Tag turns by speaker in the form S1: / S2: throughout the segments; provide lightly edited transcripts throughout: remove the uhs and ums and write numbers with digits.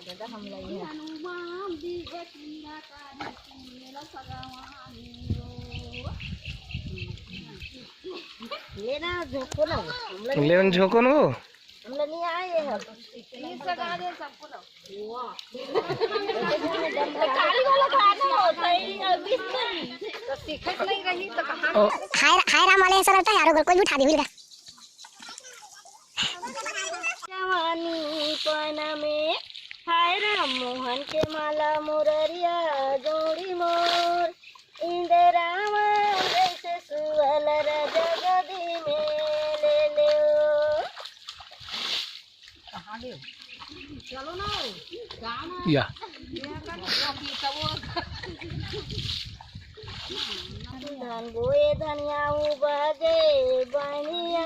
S1: दादा हम लगे लेना झोंको ना
S2: लेवन झोंको न वो
S1: हम लोग नहीं आए हैं तीस लगा दे सबको ना काली वाला खाना होता है अभी तो सीखत नहीं रही तो कहां
S3: हाय हाय राम वाले ऐसा लगता है यार कोई भी उठा दे भूल
S1: जवानी पना में हाय राम मोहन के माला मुररिया जोड़ी मोर इंदिरावा जैसे सुअल राजा गदी में ले ले कहाँ गए चलो ना गाना
S2: या
S1: धन बोए धनिया उबाजे बनिया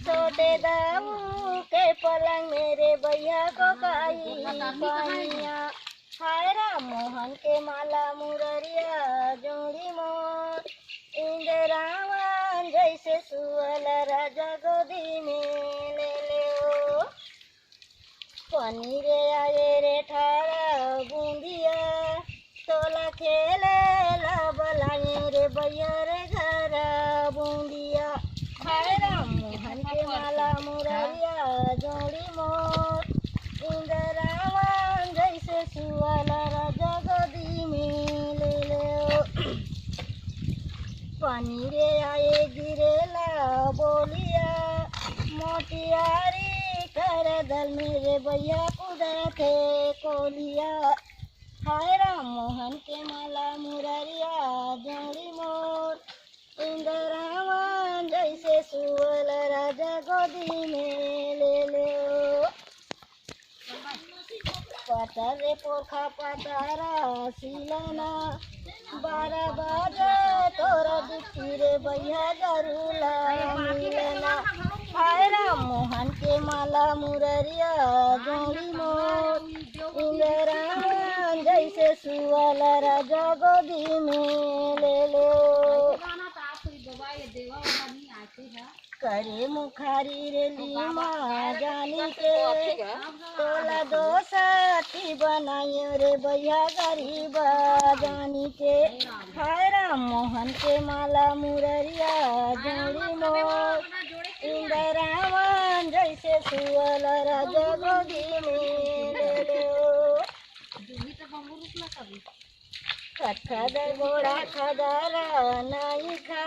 S1: छोटे दाऊ के पलंग मेरे भैया को काई पानिया हाय राम मोहन के माला मुररिया जोड़ी मोर इंदिरावन जैसे सुअल राजा गोदी में ले ले पनीर आए रे ठारा बूंदिया तोला खेले ला बलाए रे भैया रे घर बूंदिया हाय राम मोहन के माला मुररिया जोड़ी मोर इंदिरावन जैसे सुअल राजा गोदी में ले ले पनीर आए गिरेला बोलिया मोटियारी कर दल मेरे भैया कुदा थे कोलिया हाय राम मोहन के माला मुररिया जोड़ी मोर इंदिरावन जैसे सुअल राजा गोदी में ले ले पतरे पोखा पतारा सिलना 12 बजे तोरा दुखी रे भैया जरूला मिलना हाय राम मोहन के माला मुररिया जोड़ी मोर इंदिरावन जैसे सुअल राजा गोदी में ले लो करे मुखारी रे लीमा जानी के तोला दो साथी बनायो रे भैया गरीब जानी के हाय राम मोहन के माला मुररिया जोड़ी मोर इंदिरावन जैसे सुअल राजा गोदी में ले लो खदर घोड़ा खदरा नहीं खा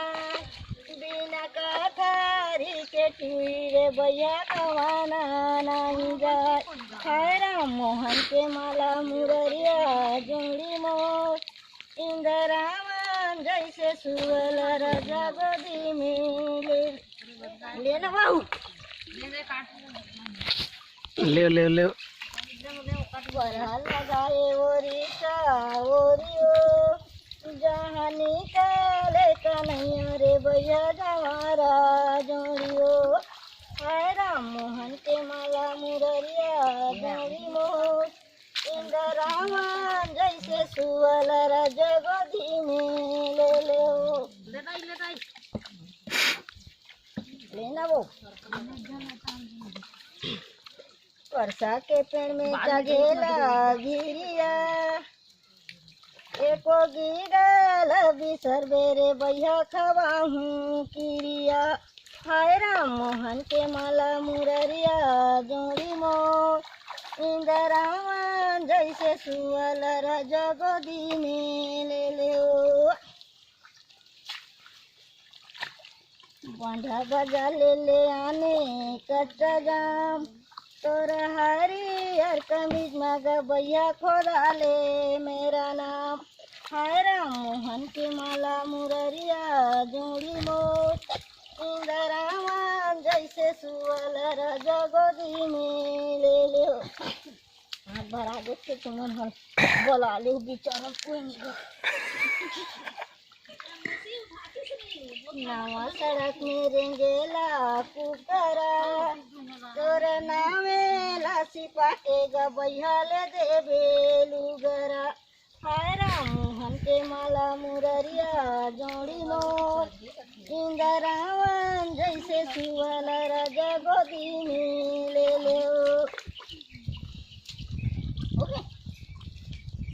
S1: बिना कथारी के टुई रे भैया कवाना नहीं जाए हाय राम मोहन के माला मुररिया जोड़ी मोर इंदिरावन जैसे सुअल राजा गोदी में लेना बाबू
S2: ले ले ले
S1: बरहल लगाए ओरिका ओरियो जहाँ निकाले कन्हैया रे भैया जवारा जोड़ियो हाय राम मोहन के माला मुररिया जोड़ी मोर इंदिरावन जैसे सुअल राजा गोदी में ले ले लेना वो परसा के पेड़ में जगेला गिरिया एको गिरल बिसर बेरे भैया खवाहूँ किरिया हाय राम मोहन के माला मुररिया जोड़ी मोर इंदिरावन जैसे सुअल राजा गोदी में ले ले बांधा बजा ले आने कट्टा जाम तोरा हरियर कमीज मगा भैया खोदा ले मेरा नाम हाय राम मोहन के माला मुररिया जोड़ी मोर इंदिरावन जैसे सुअल राजा गोदी में ले ले हाथ भरा देखे तुमन हल बोला ले बेचारा कोई नवा सड़क में रेंगेला कुकरा तोरा नामे लासी पाटेगा भैया ले दे बेलुगरा हाय राम मोहन के माला मुररिया जोड़ी मोर इंदरावन जैसे सुवल राजा गोदी में